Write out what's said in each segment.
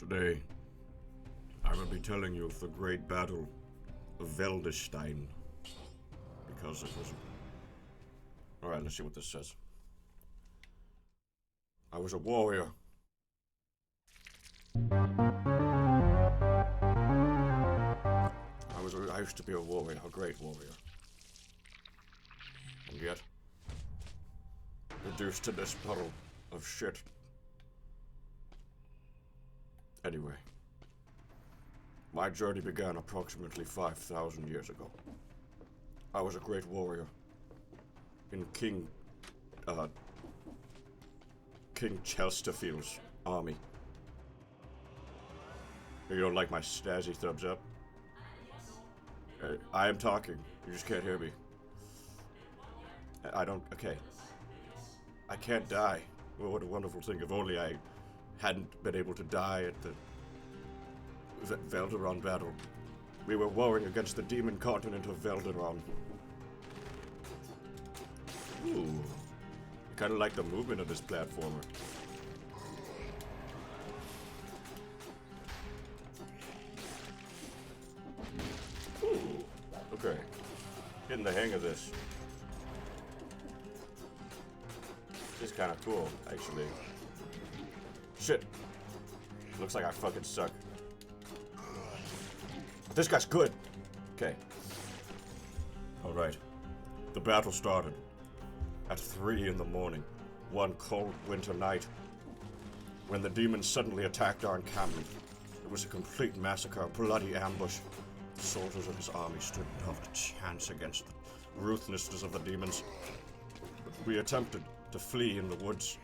Today, I will be telling you of the great battle of Veldestein, because it was... Alright, let's see what this says. I was a warrior. I used to be a warrior, a great warrior. And yet, reduced to this puddle of shit. Anyway, my journey began approximately 5,000 years ago. I was a great warrior in King Chesterfield's army. You don't like my snazzy thumbs up? I am talking. You just can't hear me. Okay. I can't die. Well, what a wonderful thing. If only I hadn't been able to die at the Velderon battle. We were warring against the demon continent of Velderon. Ooh. I kind of like the movement of this platformer. Ooh. Okay. Getting the hang of this. This is kind of cool, actually. Shit. Looks like I fucking suck. But this guy's good. Okay. Alright. The battle started at 3 in the morning, one cold winter night, when the demons suddenly attacked our encampment. It was a complete massacre, a bloody ambush. The soldiers of his army stood not a chance against the ruthlessness of the demons. We attempted to flee in the woods,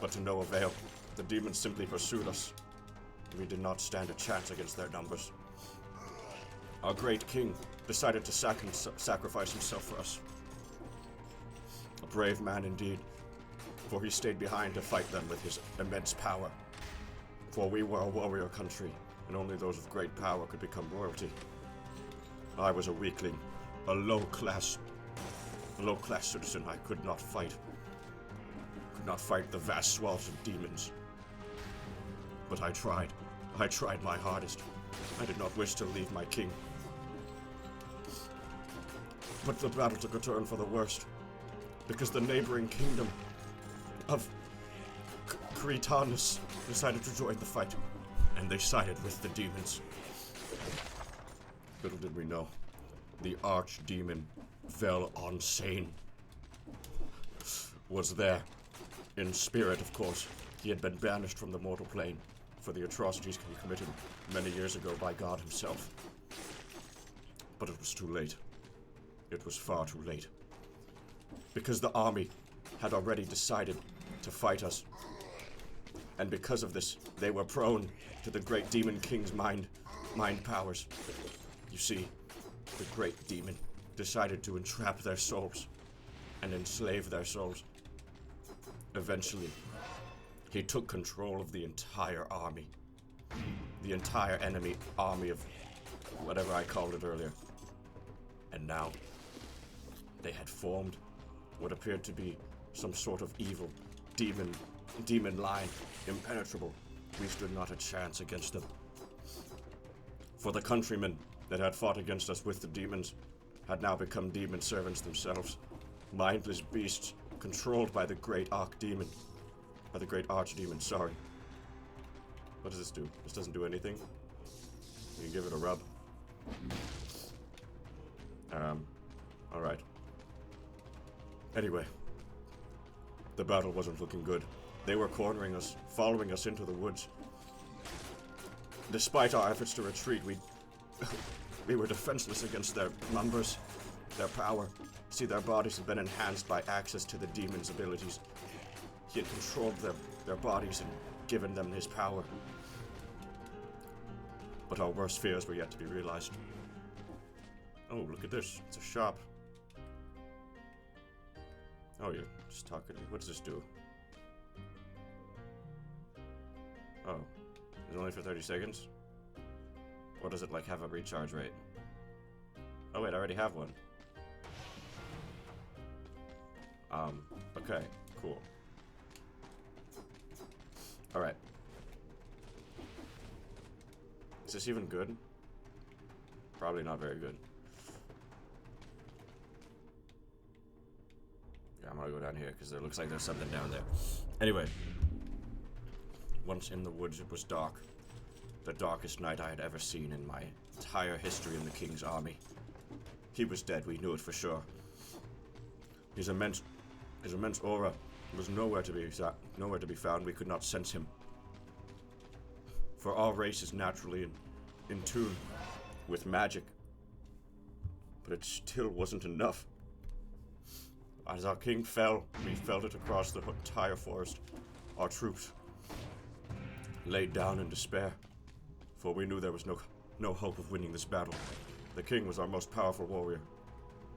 but to no avail. The demons simply pursued us. We did not stand a chance against their numbers. Our great king decided to sacrifice himself for us. A brave man indeed, for he stayed behind to fight them with his immense power. For we were a warrior country, and only those of great power could become royalty. I was a weakling, a low-class citizen. I could not fight. Could not fight the vast swaths of demons. But I tried. I tried my hardest. I did not wish to leave my king. But the battle took a turn for the worst, because the neighboring kingdom of Cretanus decided to join the fight, and they sided with the demons. Little did we know, the archdemon Vel-on-Sane was there. In spirit, of course. He had been banished from the mortal plane for the atrocities he committed many years ago by God himself. But it was too late. It was far too late. Because the army had already decided to fight us. And because of this, they were prone to the great demon king's mind powers. You see, the great demon decided to entrap their souls and enslave their souls. Eventually, he took control of the entire army. The entire enemy army of whatever I called it earlier. And now, they had formed what appeared to be some sort of evil demon line, impenetrable. We stood not a chance against them. For the countrymen that had fought against us with the demons had now become demon servants themselves. Mindless beasts controlled by the great archdemon. By the great archdemon, sorry. What does this do? This doesn't do anything? You can give it a rub. Alright. Anyway. The battle wasn't looking good. They were cornering us, following us into the woods. Despite our efforts to retreat, we were defenseless against their numbers, their power. See, their bodies had been enhanced by access to the demon's abilities. He had controlled their bodies and given them his power. But our worst fears were yet to be realized. Oh, look at this. It's a shop. Oh, you're just talking to me. What does this do? Oh. It's only for 30 seconds? Or does it, like, have a recharge rate? Oh, wait, I already have one. Okay, cool. Alright. Is this even good? Probably not very good. Yeah, I'm gonna go down here because it looks like there's something down there. Anyway, once in the woods, it was dark. The darkest night I had ever seen in my entire history in the King's army. He was dead, we knew it for sure. His immense aura was nowhere to be found. We could not sense him. For our race is naturally in tune with magic. But it still wasn't enough. As our king fell, we felt it across the entire forest. Our troops laid down in despair, for we knew there was no hope of winning this battle. The king was our most powerful warrior.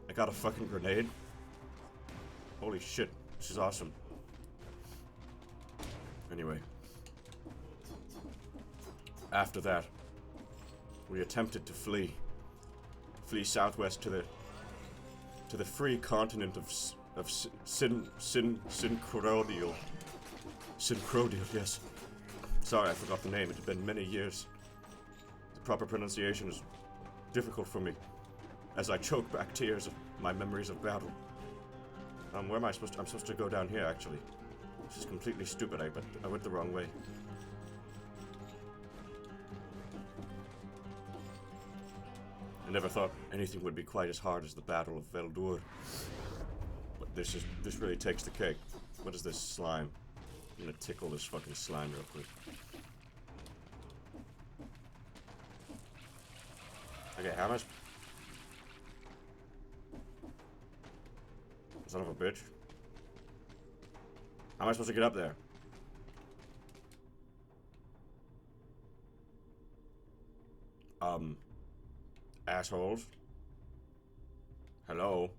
I got a fucking grenade. Holy shit, this is awesome. Anyway, after that, we attempted to flee southwest to the free continent of Synchrodial. Synchrodial, yes. Sorry, I forgot the name. It had been many years. The proper pronunciation is difficult for me, as I choke back tears of my memories of battle. Where am I supposed to? I'm supposed to go down here, actually. This is completely stupid, but I went the wrong way. I never thought anything would be quite as hard as the Battle of Veldur. But this really takes the cake. What is this slime? I'm gonna tickle this fucking slime real quick. Okay, how much? Son of a bitch. How am I supposed to get up there? Assholes. Hello?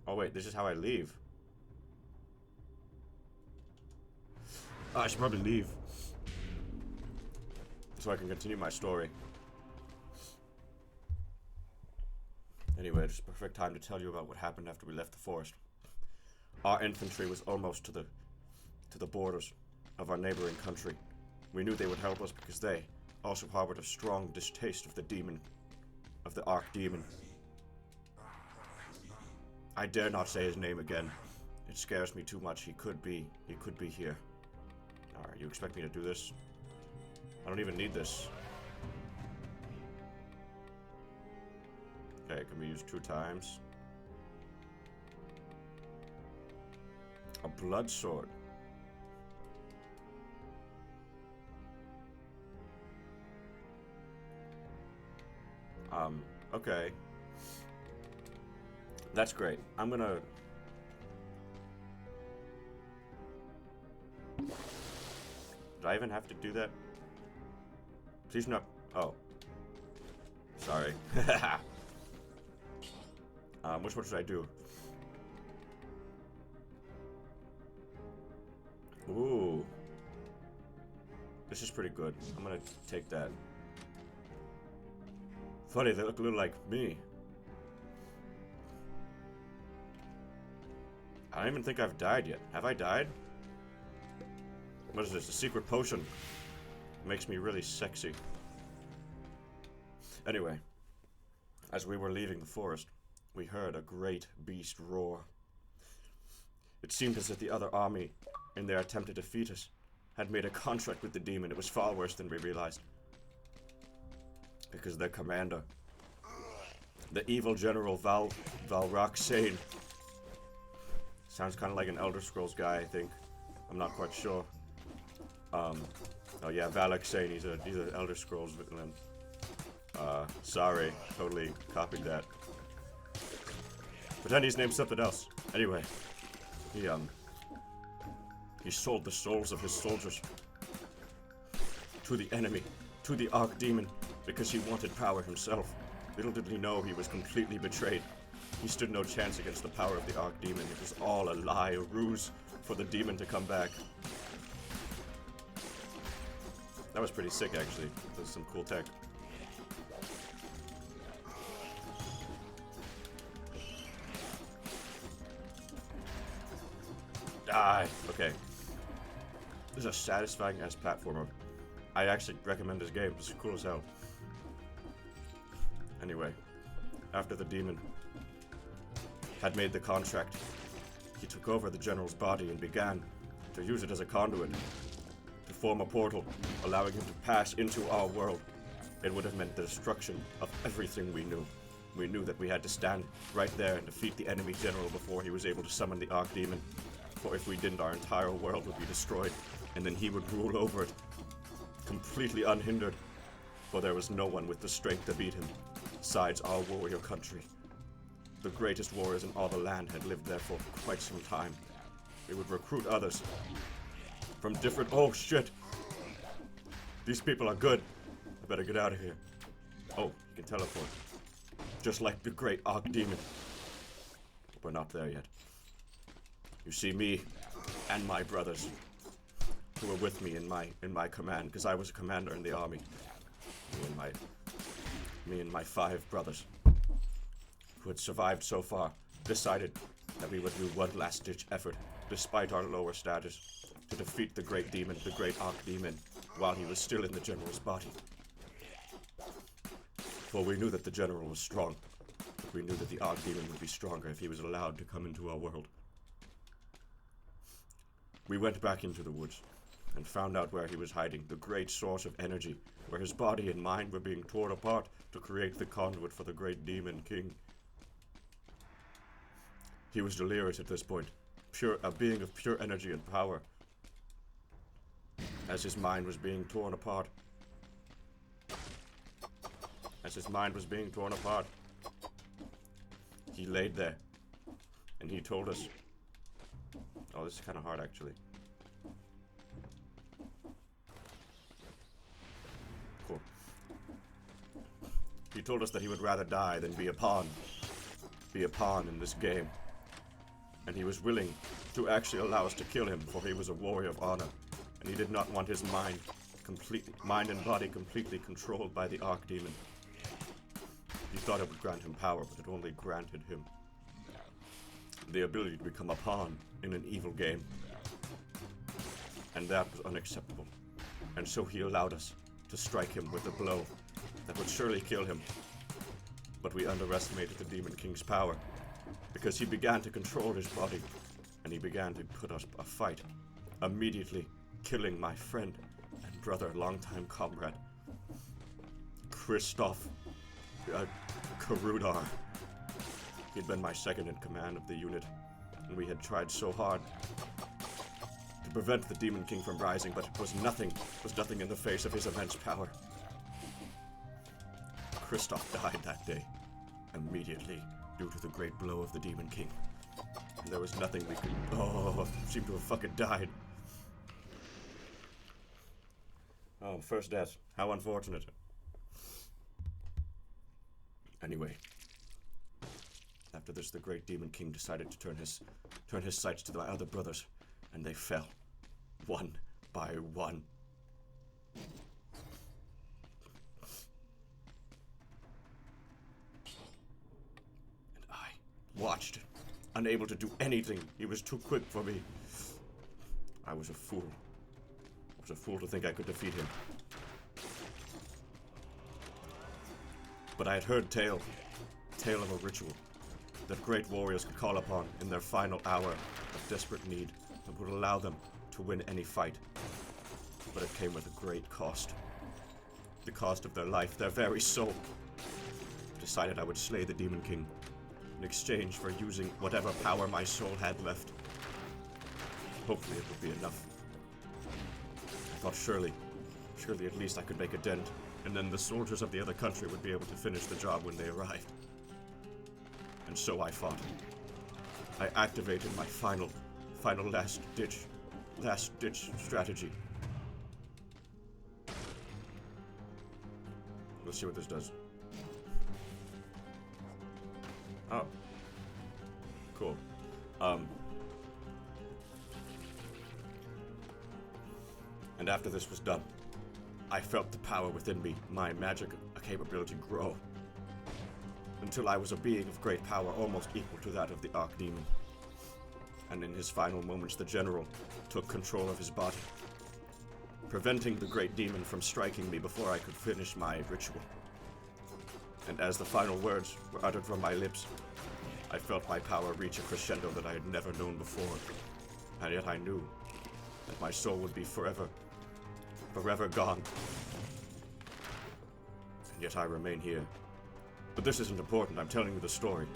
Oh wait, this is how I leave. Oh, I should probably leave, so I can continue my story. Anyway, it's a perfect time to tell you about what happened after we left the forest. Our infantry was almost to the borders of our neighboring country. We knew they would help us because they also harbored a strong distaste of the demon, of the Archdemon. I dare not say his name again. It scares me too much. He could be here. Alright, you expect me to do this? I don't even need this. Okay, it can be used 2 times. A blood sword. Okay. That's great. I'm gonna... Did I even have to do that? Please not... Oh. Sorry. Which one should I do? Ooh. This is pretty good. I'm gonna take that. Funny, they look a little like me. I don't even think I've died yet. Have I died? What is this? A secret potion. Makes me really sexy. Anyway, as we were leaving the forest, we heard a great beast roar. It seemed as if the other army, in their attempt to defeat us, had made a contract with the demon. It was far worse than we realized. Because their commander, the evil General Valrak Sane, sounds kind of like an Elder Scrolls guy, I think. I'm not quite sure. Oh yeah, Valak Sane, he's an Elder Scrolls villain. Sorry, totally copied that. Pretend he's named something else. Anyway, he sold the souls of his soldiers to the enemy, to the Archdemon, because he wanted power himself. Little did he know he was completely betrayed. He stood no chance against the power of the Archdemon. It was all a lie, a ruse for the demon to come back. That was pretty sick, actually. That was some cool tech. Die! Okay. This is a satisfying ass platformer. I actually recommend this game. It's cool as hell. Anyway, after the demon had made the contract, he took over the general's body and began to use it as a conduit to form a portal, allowing him to pass into our world. It would have meant the destruction of everything we knew. We knew that we had to stand right there and defeat the enemy general before he was able to summon the Archdemon. For if we didn't, our entire world would be destroyed, and then he would rule over it, completely unhindered. For there was no one with the strength to beat him, besides our warrior country. The greatest warriors in all the land had lived there for quite some time. We would recruit others from different— oh shit! These people are good. I better get out of here. Oh, you can teleport. Just like the great Archdemon. We're not there yet. You see me and my brothers who were with me in my command, because I was a commander in the army. Me and my 5 brothers who had survived so far decided that we would do one last-ditch effort, despite our lower status, to defeat the great demon, the great Archdemon, while he was still in the general's body. For we knew that the general was strong, but we knew that the Archdemon would be stronger if he was allowed to come into our world. We went back into the woods and found out where he was hiding, the great source of energy, where his body and mind were being torn apart to create the conduit for the great demon king. He was delirious at this point, a being of pure energy and power. As his mind was being torn apart. He laid there, and he told us— oh, this is kind of hard, actually. Cool. He told us that he would rather die than be a pawn in this game. And he was willing to actually allow us to kill him, for he was a warrior of honor, and he did not want his mind and body completely controlled by the Archdemon. He thought it would grant him power, but it only granted him the ability to become a pawn in an evil game. And that was unacceptable. And so he allowed us to strike him with a blow that would surely kill him. But we underestimated the Demon King's power, because he began to control his body, and he began to put us a fight, immediately killing my friend and brother, longtime comrade, Christoph Karudar. He'd been my second in command of the unit, and we had tried so hard to prevent the Demon King from rising, but it was nothing in the face of his immense power. Christoph died that day, immediately, due to the great blow of the Demon King. And there was nothing we could— oh, seemed to have fucking died. Oh, first death. How unfortunate. Anyway, after this, the great Demon King decided to turn his sights to my other brothers, and they fell, one by one. And I watched, unable to do anything. He was too quick for me. I was a fool. I was a fool to think I could defeat him. But I had heard tale of a ritual that great warriors could call upon in their final hour of desperate need that would allow them to win any fight. But it came with a great cost. The cost of their life, their very soul. I decided I would slay the Demon King in exchange for using whatever power my soul had left. Hopefully it would be enough. I thought surely at least I could make a dent, and then the soldiers of the other country would be able to finish the job when they arrived. And so I fought. I activated my final last-ditch strategy. Let's see what this does. Oh. Cool. And after this was done, I felt the power within me, my magic capability grow, until I was a being of great power, almost equal to that of the Archdemon. And in his final moments, the general took control of his body. preventing the great demon from striking me before I could finish my ritual. And as the final words were uttered from my lips, I felt my power reach a crescendo that I had never known before. And yet I knew that my soul would be forever gone. And yet I remain here. But this isn't important. I'm telling you the story.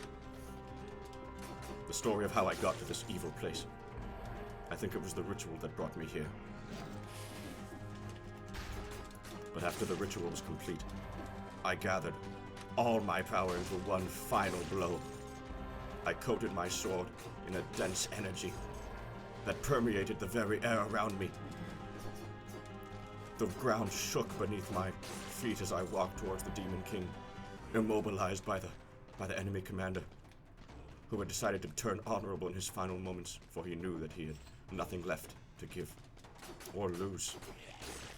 The story of how I got to this evil place. I think it was the ritual that brought me here. But after the ritual was complete, I gathered all my power into one final blow. I coated my sword in a dense energy that permeated the very air around me. The ground shook beneath my feet as I walked towards the Demon King, immobilized by the enemy commander, who had decided to turn honorable in his final moments, for he knew that he had nothing left to give or lose,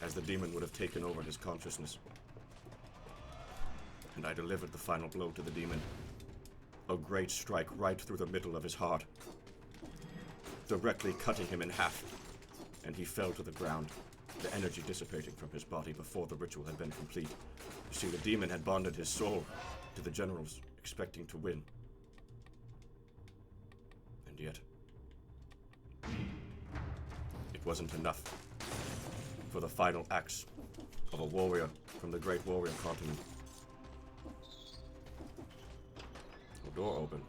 as the demon would have taken over his consciousness. And I delivered the final blow to the demon, a great strike right through the middle of his heart, directly cutting him in half, and he fell to the ground, the energy dissipating from his body before the ritual had been complete. You see, the demon had bonded his soul to the generals, expecting to win. And yet, it wasn't enough for the final acts of a warrior from the great warrior continent. The door opened.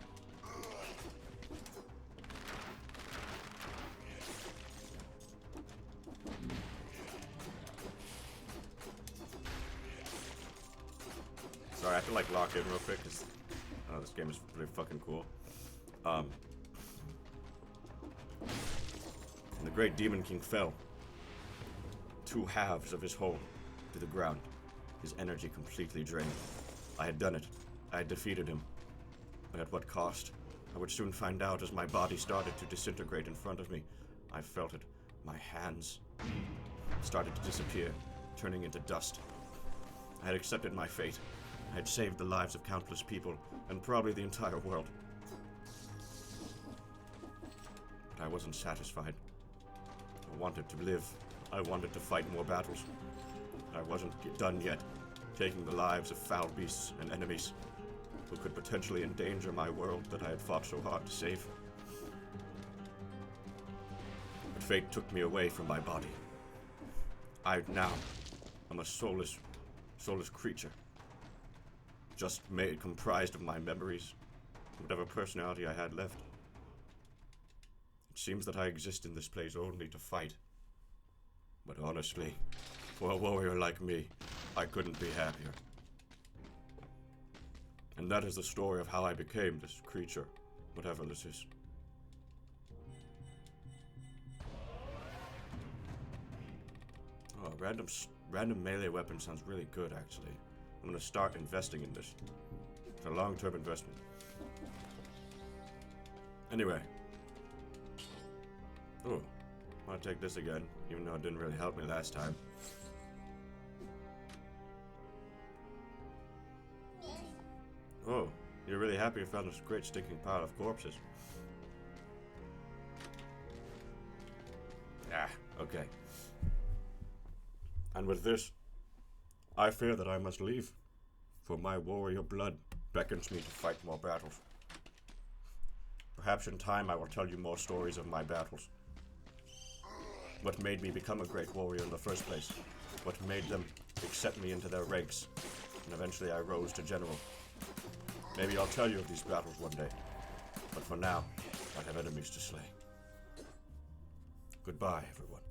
Sorry, I have to like lock in real quick because this game is pretty fucking cool. And the great Demon King fell. Two halves of his whole to the ground. His energy completely drained. I had done it. I had defeated him. But at what cost? I would soon find out as my body started to disintegrate in front of me. I felt it. My hands started to disappear, turning into dust. I had accepted my fate. I had saved the lives of countless people, and probably the entire world. But I wasn't satisfied. I wanted to live. I wanted to fight more battles. I wasn't done yet, taking the lives of foul beasts and enemies who could potentially endanger my world that I had fought so hard to save. But fate took me away from my body. I now am a soulless creature, just comprised of my memories, whatever personality I had left. It seems that I exist in this place only to fight. But honestly, for a warrior like me, I couldn't be happier. And that is the story of how I became this creature, whatever this is. Oh, random melee weapon sounds really good, actually. I'm gonna start investing in this. It's a long-term investment. Anyway. Oh, I want to take this again, even though it didn't really help me last time. Oh, you're really happy you found this great stinking pile of corpses. Ah, okay. And with this, I fear that I must leave, for my warrior blood beckons me to fight more battles. Perhaps in time I will tell you more stories of my battles. What made me become a great warrior in the first place. What made them accept me into their ranks. And eventually I rose to general. Maybe I'll tell you of these battles one day. But for now, I have enemies to slay. Goodbye, everyone.